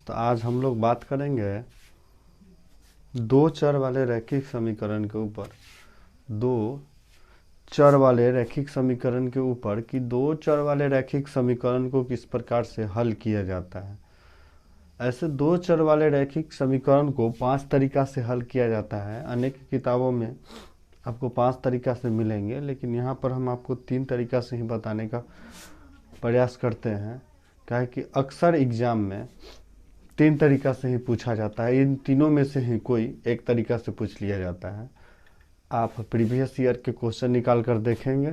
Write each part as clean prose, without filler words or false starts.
तो आज हम लोग बात करेंगे दो चर वाले रैखिक समीकरण के ऊपर। दो चर वाले रैखिक समीकरण के ऊपर कि दो चर वाले रैखिक समीकरण को किस प्रकार से हल किया जाता है। ऐसे दो चर वाले रैखिक समीकरण को 5 तरीका से हल किया जाता है। अनेक किताबों में आपको 5 तरीका से मिलेंगे, लेकिन यहाँ पर हम आपको 3 तरीका से ही बताने का प्रयास करते हैं। क्या कि अक्सर एग्जाम में 3 तरीका से ही पूछा जाता है। इन तीनों में से ही कोई एक तरीका से पूछ लिया जाता है। आप प्रीवियस ईयर के क्वेश्चन निकाल कर देखेंगे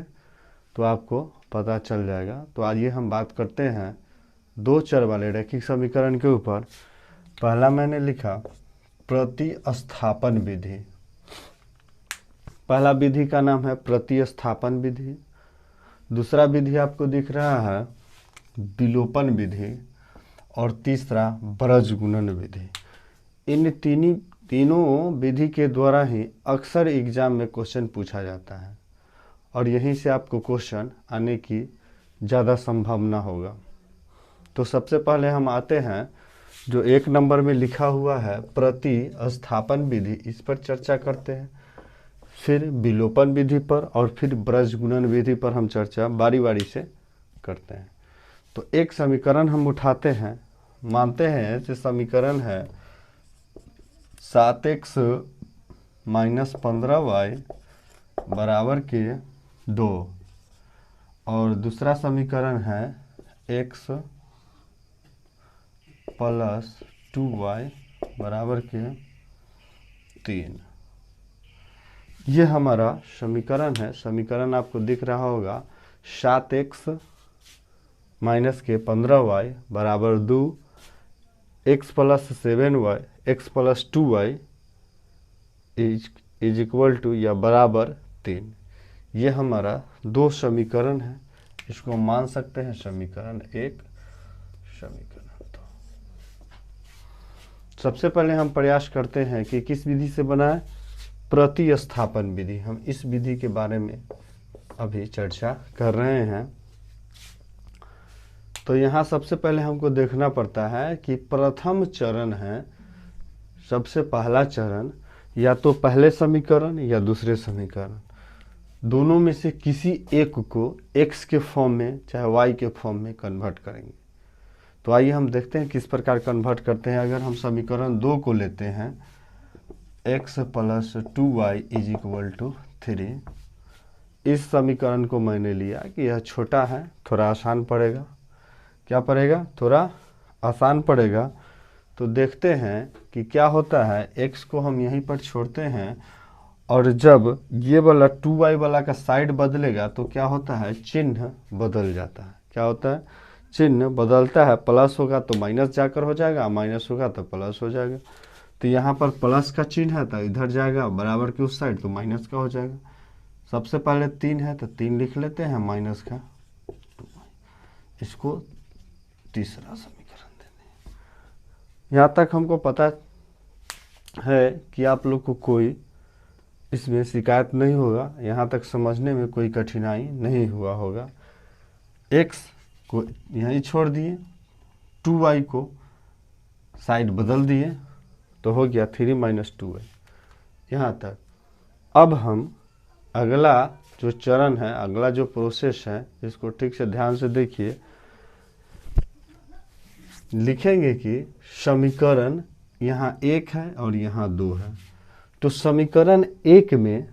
तो आपको पता चल जाएगा। तो आइए हम बात करते हैं दो चर वाले रैखिक समीकरण के ऊपर। पहला मैंने लिखा प्रतिस्थापन विधि। पहला विधि का नाम है प्रतिस्थापन विधि। दूसरा विधि आपको दिख रहा है विलोपन विधि, और तीसरा ब्रजगुणन विधि। इन तीनों विधि के द्वारा ही अक्सर एग्जाम में क्वेश्चन पूछा जाता है, और यहीं से आपको क्वेश्चन आने की ज़्यादा संभावना होगा। तो सबसे पहले हम आते हैं जो 1 नंबर में लिखा हुआ है प्रतिस्थापन विधि, इस पर चर्चा करते हैं। फिर विलोपन विधि पर और फिर ब्रजगुणन विधि पर हम चर्चा बारी बारी से करते हैं। तो एक समीकरण हम उठाते हैं, मानते हैं कि समीकरण है 7x - 15y बराबर के 2, और दूसरा समीकरण है x + 2y बराबर के 3। ये हमारा समीकरण है। समीकरण आपको दिख रहा होगा 7x - 15y बराबर 2, x + 7y x + 2y is equal to या बराबर 3। ये हमारा दो समीकरण है। इसको मान सकते हैं समीकरण 1, समीकरण 2। सबसे पहले हम प्रयास करते हैं कि किस विधि से बनाए, प्रतिस्थापन विधि। हम इस विधि के बारे में अभी चर्चा कर रहे हैं। तो यहाँ सबसे पहले हमको देखना पड़ता है कि प्रथम चरण है, सबसे पहला चरण, या तो पहले समीकरण या दूसरे समीकरण, दोनों में से किसी एक को x के फॉर्म में चाहे y के फॉर्म में कन्वर्ट करेंगे। तो आइए हम देखते हैं किस प्रकार कन्वर्ट करते हैं। अगर हम समीकरण 2 को लेते हैं x + 2y = 3, इस समीकरण को मैंने लिया कि यह छोटा है, थोड़ा आसान पड़ेगा। क्या पड़ेगा? थोड़ा आसान पड़ेगा। तो देखते हैं कि क्या होता है। x को हम यहीं पर छोड़ते हैं, और जब ये वाला 2y वाला का साइड बदलेगा तो क्या होता है, चिन्ह बदल जाता है। क्या होता है? चिन्ह बदलता है। प्लस होगा तो माइनस जाकर हो जाएगा, माइनस होगा तो प्लस हो जाएगा। तो यहाँ पर प्लस का चिन्ह है तो इधर जाएगा, बराबर के उस साइड तो माइनस का हो जाएगा। सबसे पहले 3 है तो 3 लिख लेते हैं, माइनस का 2y। इसको तीसरा समीकरण देते हैं। यहाँ तक हमको पता है कि आप लोग को कोई इसमें शिकायत नहीं होगा, यहाँ तक समझने में कोई कठिनाई नहीं हुआ होगा। x को यहीं छोड़ दिए, 2y को साइड बदल दिए तो हो गया 3 - 2y। यहाँ तक। अब हम अगला जो चरण है, अगला जो प्रोसेस है, इसको ठीक से ध्यान से देखिए। लिखेंगे कि समीकरण यहाँ 1 है और यहाँ 2 है। तो समीकरण 1 में,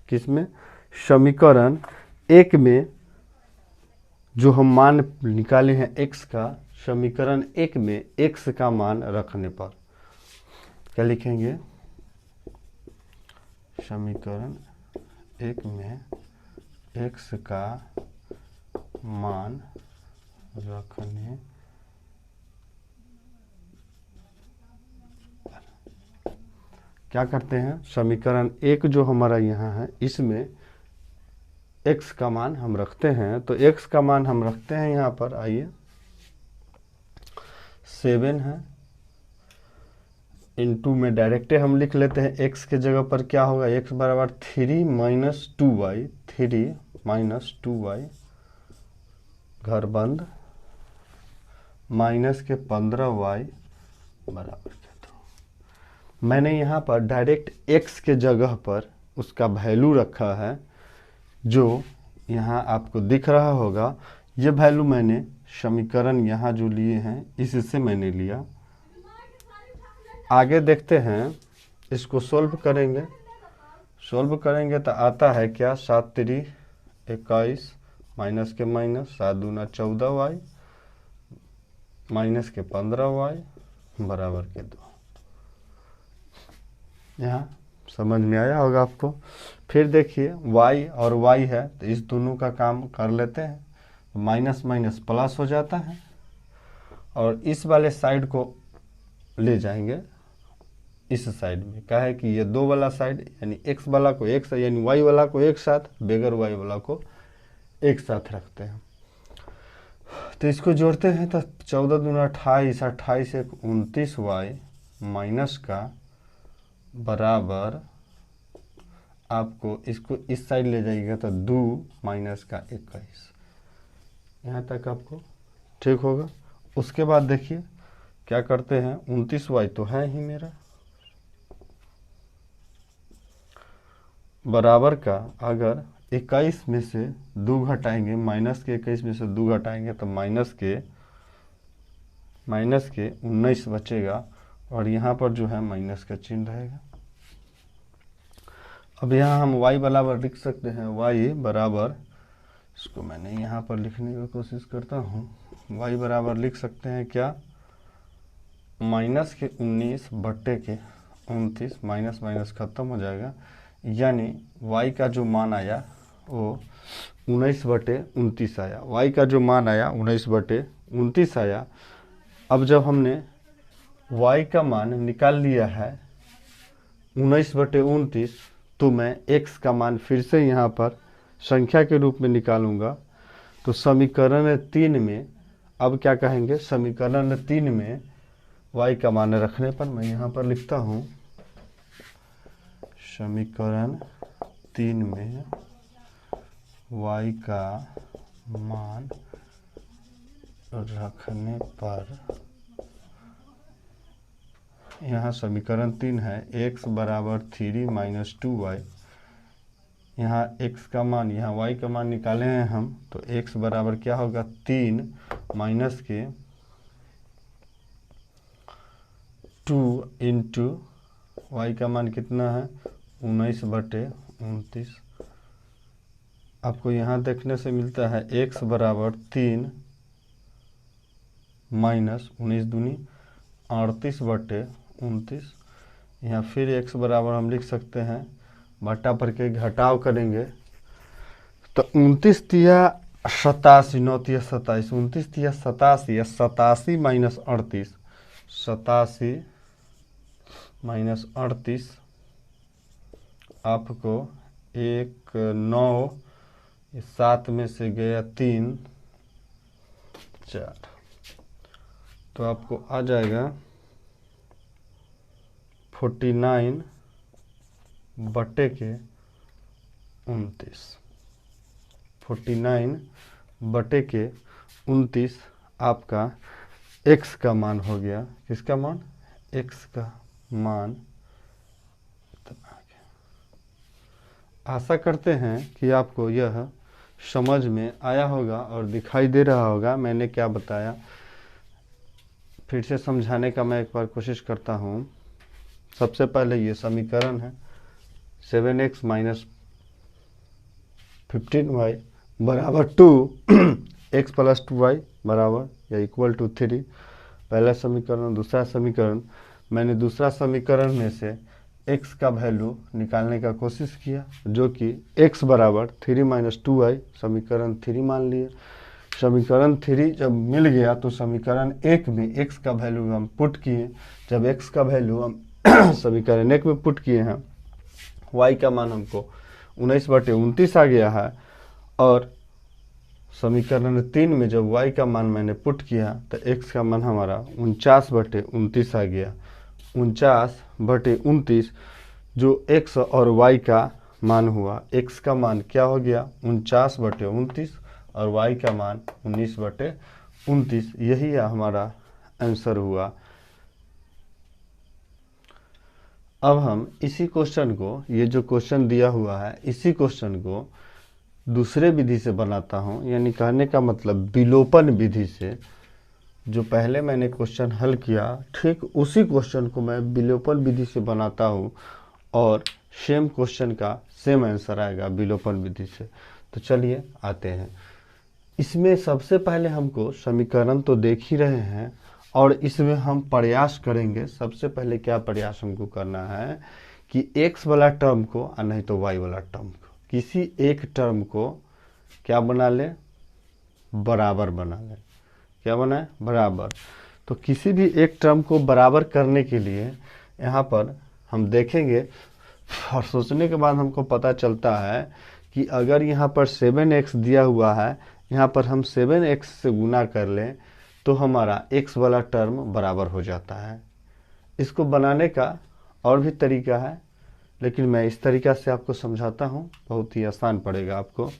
किसमें? समीकरण 1 में जो हम मान निकाले हैं x का, समीकरण 1 में x का मान रखने पर क्या लिखेंगे? समीकरण 1 में x का मान रखने क्या करते हैं, समीकरण 1 जो हमारा यहाँ है इसमें x का मान हम रखते हैं। तो x का मान हम रखते हैं यहाँ पर, आइए 7 है, इनटू में डायरेक्ट हम लिख लेते हैं। x के जगह पर क्या होगा, x बराबर 3 - 2y, 3 - 2y घर बंद, माइनस के 15y बराबर कर दो। मैंने यहाँ पर डायरेक्ट x के जगह पर उसका वैल्यू रखा है, जो यहाँ आपको दिख रहा होगा। ये वैल्यू मैंने समीकरण यहाँ जो लिए हैं इससे मैंने लिया। आगे देखते हैं, इसको सोल्व करेंगे। सोल्व करेंगे तो आता है क्या, 7 3 21 माइनस के माइनस 7 दूना 14y माइनस के 15y बराबर के 2। यहाँ समझ में आया होगा आपको। फिर देखिए y और y है तो इस दोनों का काम कर लेते हैं। माइनस माइनस प्लस हो जाता है और इस वाले साइड को ले जाएंगे इस साइड में। क्या है कि ये दो वाला साइड यानी x वाला को एक साथ यानी y वाला को एक साथ, बगैर y वाला को एक साथ रखते हैं। तो इसको जोड़ते हैं तो 14 दूना 28, 28 एक 29y माइनस का बराबर, आपको इसको इस साइड ले जाइएगा तो 2 माइनस का 21। यहाँ तक आपको ठीक होगा। उसके बाद देखिए क्या करते हैं, 29y तो है ही मेरा, बराबर का अगर 21 में से 2 घटाएंगे, माइनस के 21 में से 2 घटाएंगे तो माइनस के 19 बचेगा और यहाँ पर जो है माइनस का चिन्ह रहेगा। अब यहाँ हम y बराबर लिख सकते हैं, y बराबर, इसको मैंने यहाँ पर लिखने की कोशिश करता हूँ, y बराबर लिख सकते हैं क्या, माइनस के 19 बट्टे के 29, माइनस माइनस खत्म हो जाएगा, यानी y का जो मान आया वो 19/29 आया। y का जो मान आया 19/29 आया। अब जब हमने y का मान निकाल लिया है 19/29, तो मैं x का मान फिर से यहाँ पर संख्या के रूप में निकालूंगा। तो समीकरण 3 में अब क्या कहेंगे, समीकरण 3 में y का मान रखने पर मैं यहाँ पर लिखता हूँ, समीकरण 3 में y का मान रखने पर, यहाँ समीकरण 3 है, x बराबर 3 माइनस 2y। यहाँ x का मान, यहाँ y का मान निकाले हैं हम, तो x बराबर क्या होगा, 3 माइनस के 2 इंटू y का मान कितना है 19/29। आपको यहाँ देखने से मिलता है x बराबर 3 माइनस 19 दूनी 38/29। यहाँ फिर x बराबर हम लिख सकते हैं, बटा पर के घटाव करेंगे तो 29 तिया 87, 9 तिया 27, 29 तिया 87 या 87 माइनस 38, 87 माइनस 38 आपको 1 9, 7 में से गया 3 4, तो आपको आ जाएगा 49 बटे के 29। 49 बटे के 29 आपका x का मान हो गया। किसका मान, x का मान। आशा करते हैं कि आपको यह समझ में आया होगा और दिखाई दे रहा होगा मैंने क्या बताया। फिर से समझाने का मैं एक बार कोशिश करता हूँ। सबसे पहले ये समीकरण है 7x माइनस 15y बराबर 2, x प्लस 2y बराबर या इक्वल टू 3, पहला समीकरण। दूसरा समीकरण, मैंने दूसरा समीकरण में से x का वैल्यू निकालने का कोशिश किया, जो कि x बराबर 3 माइनस 2y, समीकरण 3 मान लिए। समीकरण 3 जब मिल गया तो समीकरण 1 में x का वैल्यू हम पुट किए। जब x का वैल्यू हम समीकरण 1 में पुट किए हैं, y का मान हमको 19/29 आ गया है, और समीकरण 3 में जब y का मान मैंने पुट किया तो x का मान हमारा 49/29 आ गया। 49/29 जो x और y का मान हुआ, x का मान क्या हो गया 49/29 और y का मान 19/29। यही हमारा आंसर हुआ। अब हम इसी क्वेश्चन को, ये जो क्वेश्चन दिया हुआ है, इसी क्वेश्चन को दूसरे विधि से बनाता हूँ, यानी कहने का मतलब विलोपन विधि से। जो पहले मैंने क्वेश्चन हल किया, ठीक उसी क्वेश्चन को मैं विलोपन विधि से बनाता हूँ और सेम क्वेश्चन का सेम आंसर आएगा विलोपन विधि से। तो चलिए आते हैं। इसमें सबसे पहले हमको समीकरण तो देख ही रहे हैं और इसमें हम प्रयास करेंगे। सबसे पहले क्या प्रयास हमको करना है कि x वाला टर्म को और नहीं तो y वाला टर्म को, किसी एक टर्म को क्या बना ले, बराबर बना ले। क्या बना है, बराबर। तो किसी भी एक टर्म को बराबर करने के लिए यहाँ पर हम देखेंगे और सोचने के बाद हमको पता चलता है कि अगर यहाँ पर 7x दिया हुआ है, यहाँ पर हम 7x से गुना कर लें तो हमारा x वाला टर्म बराबर हो जाता है। इसको बनाने का और भी तरीका है, लेकिन मैं इस तरीका से आपको समझाता हूँ, बहुत ही आसान पड़ेगा आपको।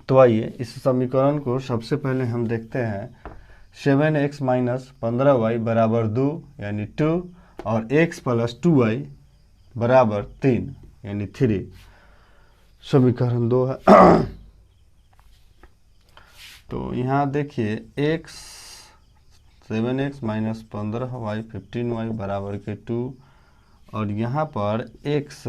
तो आइए इस समीकरण को सबसे पहले हम देखते हैं। 7x माइनस 15y बराबर 2 यानी 2 और x प्लस 2y बराबर 3 यानी 3, समीकरण 2 है। तो यहाँ देखिए x 7x minus 15y 15y बराबर के 2 और यहाँ पर x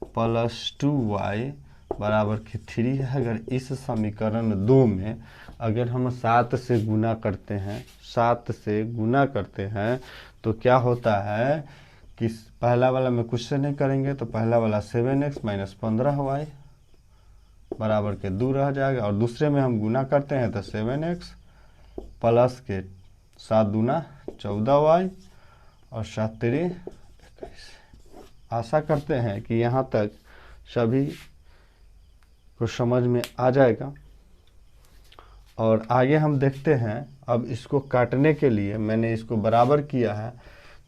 प्लस 2y बराबर के 3 है। अगर इस समीकरण 2 में अगर हम 7 से गुना करते हैं, 7 से गुना करते हैं तो क्या होता है कि पहला वाला में कुछ से नहीं करेंगे तो पहला वाला 7x माइनस 15y बराबर के 2 रह जाएगा और दूसरे में हम गुना करते हैं तो 7x प्लस के 7 दूना 14y और 7 3 21। आशा करते हैं कि यहाँ तक सभी को समझ में आ जाएगा। और आगे हम देखते हैं। अब इसको काटने के लिए मैंने इसको बराबर किया है,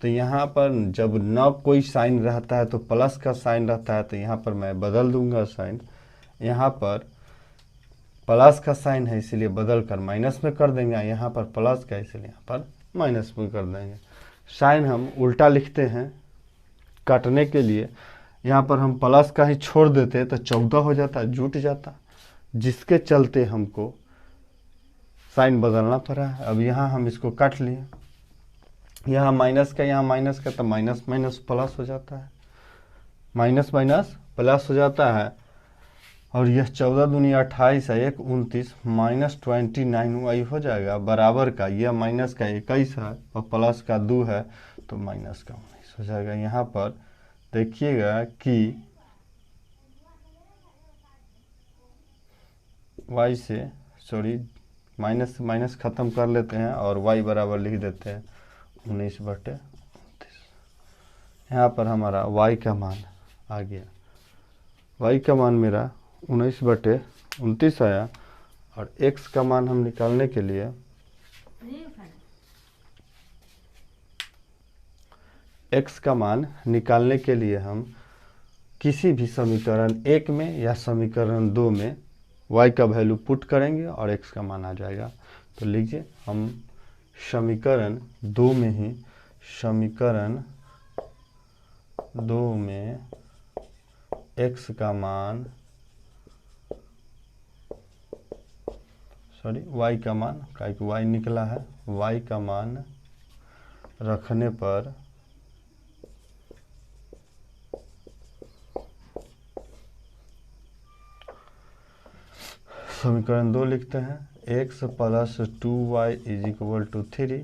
तो यहाँ पर जब न कोई साइन रहता है तो प्लस का साइन रहता है, तो यहाँ पर मैं बदल दूंगा साइन। यहाँ पर प्लस का साइन है इसलिए बदल कर माइनस में कर देंगे, यहाँ पर प्लस का इसलिए यहाँ पर माइनस में कर देंगे। साइन हम उल्टा लिखते हैं काटने के लिए। यहाँ पर हम प्लस का ही छोड़ देते तो 14 हो जाता, जुट जाता, जिसके चलते हमको साइन बदलना पड़ा है। अब यहाँ हम इसको काट लिए, यहाँ माइनस का यहाँ माइनस का, तो माइनस माइनस प्लस हो जाता है, माइनस माइनस प्लस हो जाता है। और यह 14 दूनी 28 है, 1 29 माइनस 29y हो जाएगा बराबर का, यह माइनस का 21 है और प्लस का 2 है तो माइनस का 19 हो जाएगा। यहाँ पर देखिएगा कि y से सॉरी माइनस माइनस ख़त्म कर लेते हैं और y बराबर लिख देते हैं 19/29। यहाँ पर हमारा y का मान आ गया, y का मान मेरा 19/29 आया। और x का मान हम निकालने के लिए x का मान निकालने के लिए हम किसी भी समीकरण 1 में या समीकरण 2 में y का वैल्यू पुट करेंगे और x का मान आ जाएगा। तो लीजिए हम समीकरण 2 में ही, समीकरण 2 में x का मान y का मान, क्या कि y निकला है, y का मान रखने पर समीकरण 2 लिखते हैं। x plus 2y is equal to 3।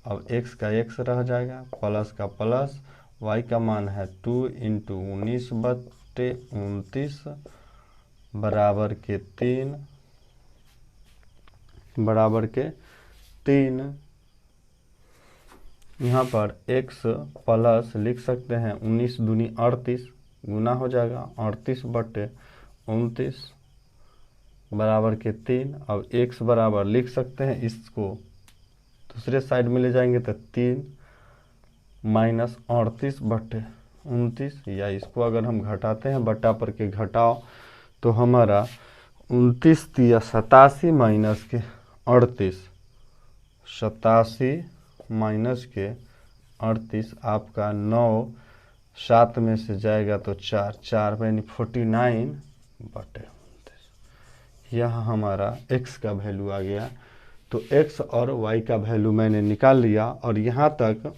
अब x का x रह जाएगा, प्लस का प्लस, y का मान है 2 इंटू 19/29 बराबर के 3, बराबर के 3। यहाँ पर x प्लस लिख सकते हैं 19 दूनी 38 गुना हो जाएगा 38/29 बराबर के 3। अब x बराबर लिख सकते हैं, इसको दूसरे साइड में ले जाएंगे तो 3 माइनस 38/29, या इसको अगर हम घटाते हैं बटा पर के घटाओ तो हमारा 29 या 87 माइनस के 38, 87 माइनस के 38 आपका 9 7 में से जाएगा तो 4, 4 यानी 49/29। यह हमारा x का वैल्यू आ गया। तो x और y का वैल्यू मैंने निकाल लिया, और यहाँ तक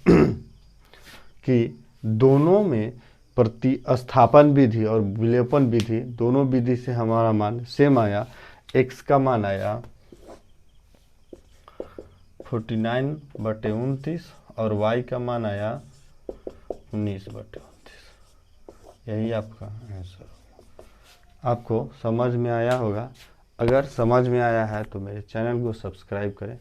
कि दोनों में प्रतिस्थापन विधि और विलोपन विधि, दोनों विधि से हमारा मान सेम आया। x का मान आया 49/29 और y का मान आया 19/29। यही आपका आंसर। आपको समझ में आया होगा। अगर समझ में आया है तो मेरे चैनल को सब्सक्राइब करें।